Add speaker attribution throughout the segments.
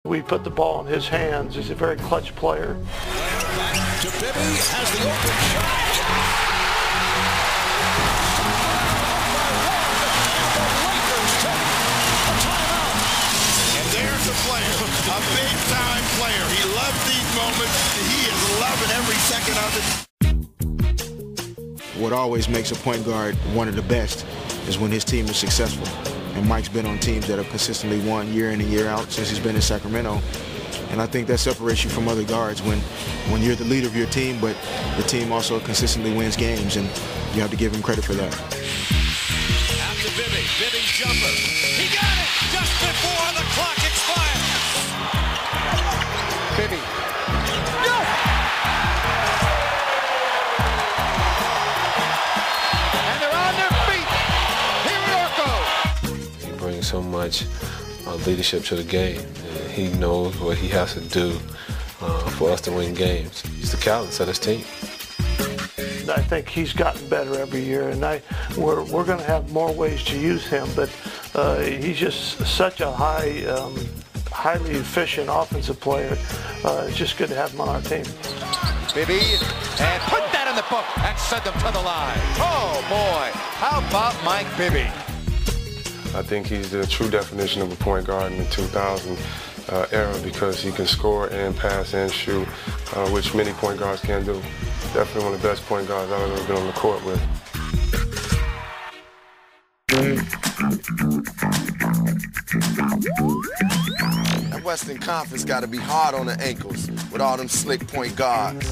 Speaker 1: We put the ball in his hands. He's a very clutch player.
Speaker 2: Back to Bibby, has the open shot. And there's the player, a big-time player. He loves these moments. He is loving every second of it.
Speaker 3: What always makes a point guard one of the best is when his team is successful. And Mike's been on teams that have consistently won year in and year out since he's been in Sacramento. And I think that separates you from other guards when you're the leader of your team, but the team also consistently wins games, and you have to give him credit for that.
Speaker 2: Out to Bibby. Bibby's jumper. He got it just before the clock expires.
Speaker 4: Bibby.
Speaker 2: No!
Speaker 4: And they're on their feet. Here we go.
Speaker 5: He brings so much leadership to the game. And he knows what he has to do for us to win games. He's the catalyst of this team.
Speaker 1: I think he's gotten better every year, and we're going to have more ways to use him, but he's just such a highly efficient offensive player. It's just good to have him on our team.
Speaker 4: Bibby, and put that in the book and send them to the line. Oh, boy. How about Mike Bibby?
Speaker 5: I think he's the true definition of a point guard in the 2000 era because he can score and pass and shoot, which many point guards can't do. Definitely one of the best point guards I've ever been on the court with.
Speaker 6: That Western Conference got to be hard on the ankles with all them slick point guards.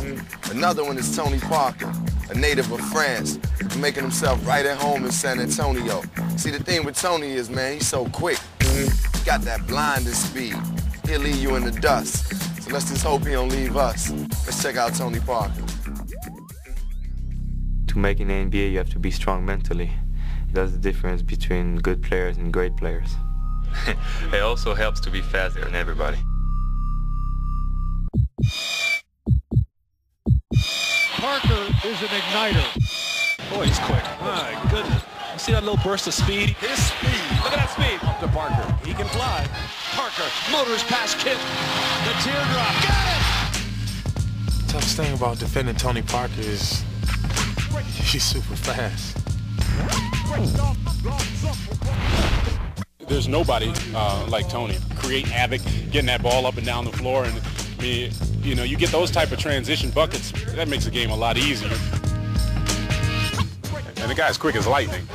Speaker 6: Another one is Tony Parker, a native of France, making himself right at home in San Antonio. See, the thing with Tony is, man, he's so quick. He got that blinding speed. He'll leave you in the dust. So let's just hope he don't leave us. Let's check out Tony Parker.
Speaker 7: To make in the NBA, you have to be strong mentally. That's the difference between good players and great players. It also helps to be faster than everybody.
Speaker 8: Parker is an igniter.
Speaker 9: Boy, he's quick. My goodness. You see that little burst of speed?
Speaker 2: His speed.
Speaker 9: Look at that speed.
Speaker 2: Up to Parker.
Speaker 9: He can fly.
Speaker 2: Parker motors past Kip. The teardrop. Got it!
Speaker 10: The toughest thing about defending Tony Parker is he's super fast.
Speaker 11: There's nobody like Tony. Creating havoc, getting that ball up and down the floor, and I mean, you know, you get those type of transition buckets, that makes the game a lot easier. And the guy's quick as lightning.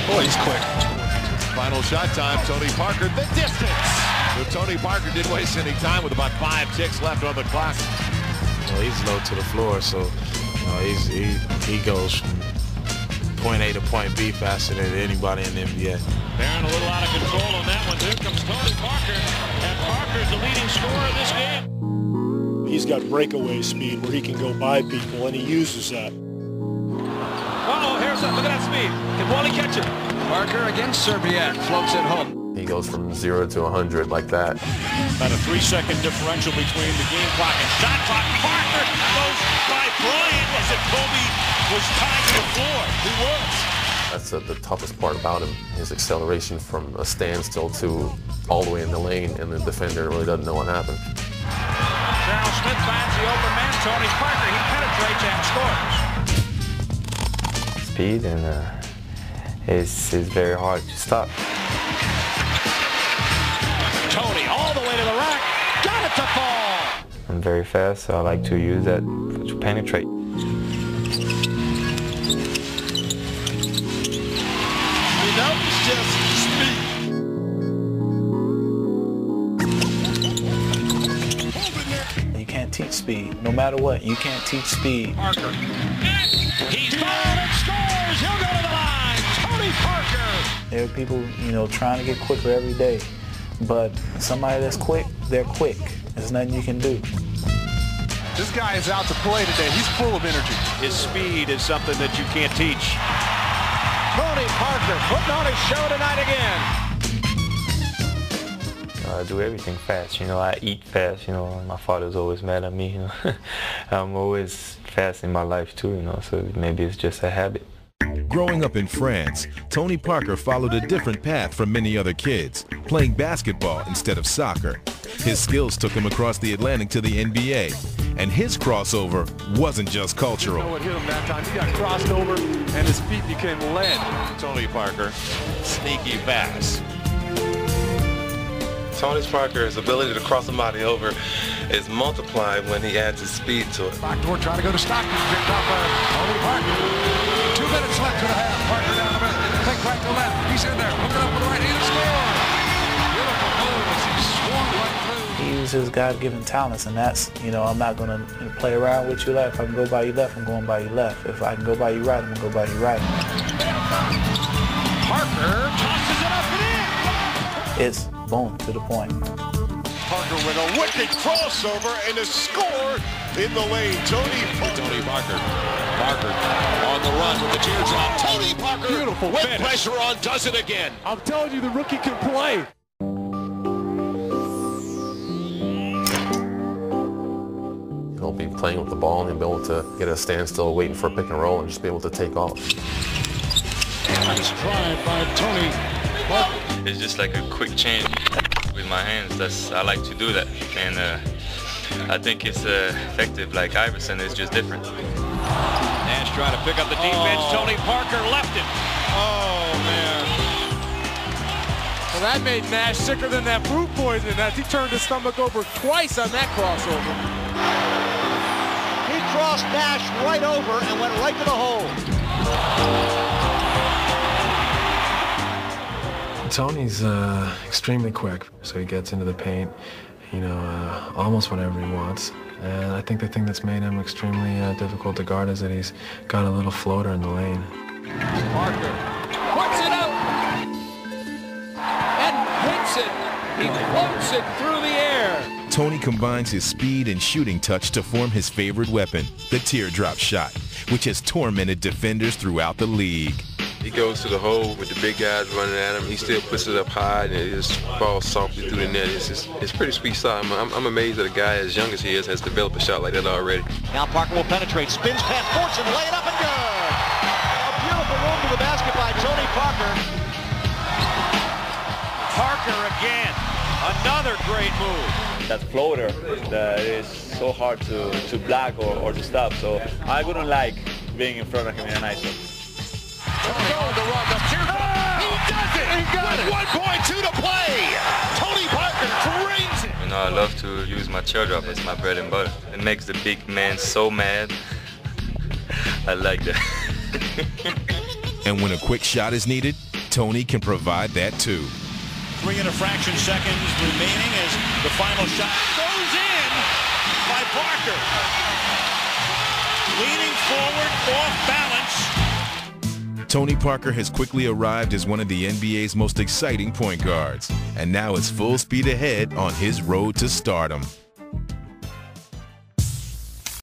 Speaker 9: Boy, he's quick.
Speaker 2: Final shot time, Tony Parker, the distance. But Tony Parker didn't waste any time with about 5 ticks left on the clock.
Speaker 10: Well, he's low to the floor, so he goes from point A to point B faster than anybody in the NBA.
Speaker 8: Barron a little out of control on that one. Here comes Tony Parker, and Parker's the leading scorer of this game.
Speaker 12: He's got breakaway speed where he can go by people, and he uses that.
Speaker 9: Uh-oh, here's up. Look at that speed. Can Wally catch it?
Speaker 2: Parker against Serbiak, floats it home.
Speaker 5: He goes from 0 to 100 like that.
Speaker 8: About a 3-second differential between the game clock and shot clock. Parker goes by Bryant as if Kobe was tied to the floor. He was.
Speaker 5: That's the toughest part about him, his acceleration from a standstill to all the way in the lane, and the defender really doesn't know what happened.
Speaker 8: Charles Smith finds the open man, Tony Parker. He penetrates and scores.
Speaker 7: Speed, and it's very hard to stop.
Speaker 8: Tony all the way to the rack. Got it to fall.
Speaker 7: I'm very fast, so I like to use that to penetrate.
Speaker 2: That was just speed.
Speaker 13: You can't teach speed. No matter what, you can't teach speed.
Speaker 8: Parker. He's fouled and scores. He'll go to the line. Tony Parker.
Speaker 13: There are people, trying to get quicker every day. But somebody that's quick, they're quick. There's nothing you can do.
Speaker 2: This guy is out to play today. He's full of energy.
Speaker 8: His speed is something that you can't teach.
Speaker 2: Tony Parker putting on his show tonight again.
Speaker 7: I do everything fast, I eat fast, my father's always mad at me, I'm always fast in my life too, so maybe it's just a habit.
Speaker 14: Growing up in France, Tony Parker followed a different path from many other kids, playing basketball instead of soccer. His skills took him across the Atlantic to the NBA, and his crossover wasn't just cultural.
Speaker 9: You know what hit him that time? He got crossed over, and his feet became lead.
Speaker 8: Tony Parker, sneaky pass.
Speaker 5: Tony Parker's ability to cross somebody over is multiplied when he adds his speed to it.
Speaker 2: Backdoor trying to go to Stockton, picked off by Tony Parker. 2 minutes left to the half. Parker down the middle. Take back to left. He's in there. Looking up with the right hand score. Beautiful move as he swung right through.
Speaker 13: He uses his God-given talents, and that's, you know, I'm not going to play around with you left. If I can go by you left, I'm going by you left. If I can go by you right, I'm going to go by you right.
Speaker 2: Parker tosses it up and in.
Speaker 13: It's boom, to the point.
Speaker 2: Parker with a wicked crossover and a score in the lane. Tony Parker. Parker on the run with the teardrop. Tony Parker,
Speaker 9: beautiful
Speaker 2: with
Speaker 9: finish.
Speaker 2: Pressure on, does it again.
Speaker 9: I'm telling you, the rookie can play.
Speaker 15: He'll be playing with the ball and he'll be able to get a standstill waiting for a pick and roll and just be able to take off.
Speaker 2: Nice drive by Tony Parker.
Speaker 7: It's just like a quick change with my hands. I like to do that, and I think it's effective. Like Iverson is just different.
Speaker 8: Nash trying to pick up the defense. Tony Parker left it.
Speaker 9: Oh, man. Well, that made Nash sicker than that fruit poison as he turned his stomach over twice on that crossover.
Speaker 8: He crossed Nash right over and went right to the hole.
Speaker 16: Tony's extremely quick, so he gets into the paint, you know, almost whenever he wants. And I think the thing that's made him extremely difficult to guard is that he's got a little floater in the lane.
Speaker 8: Parker puts it up and hits it. He floats it through the air.
Speaker 14: Tony combines his speed and shooting touch to form his favorite weapon, the teardrop shot, which has tormented defenders throughout the league.
Speaker 5: He goes to the hole with the big guys running at him. He still puts it up high and it just falls softly through the net. It's pretty sweet shot. I'm amazed that a guy as young as he is has developed a shot like that already.
Speaker 8: Now Parker will penetrate, spins past Fortune, lay it up and good. A beautiful move to the basket by Tony Parker. Parker again, another great move.
Speaker 17: That floater that is so hard to block or to stop, so I wouldn't like being in front of him in an ISO.
Speaker 2: He does it! He got it! 1.2 to play! Tony Parker drains it!
Speaker 7: You know, I love to use my teardrop as my bread and butter. It makes the big man so mad. I like that.
Speaker 14: And when a quick shot is needed, Tony can provide that too.
Speaker 8: 3 and a fraction seconds remaining as the final shot goes in by Parker. Leaning forward, off balance.
Speaker 14: Tony Parker has quickly arrived as one of the NBA's most exciting point guards, and now is full speed ahead on his road to stardom.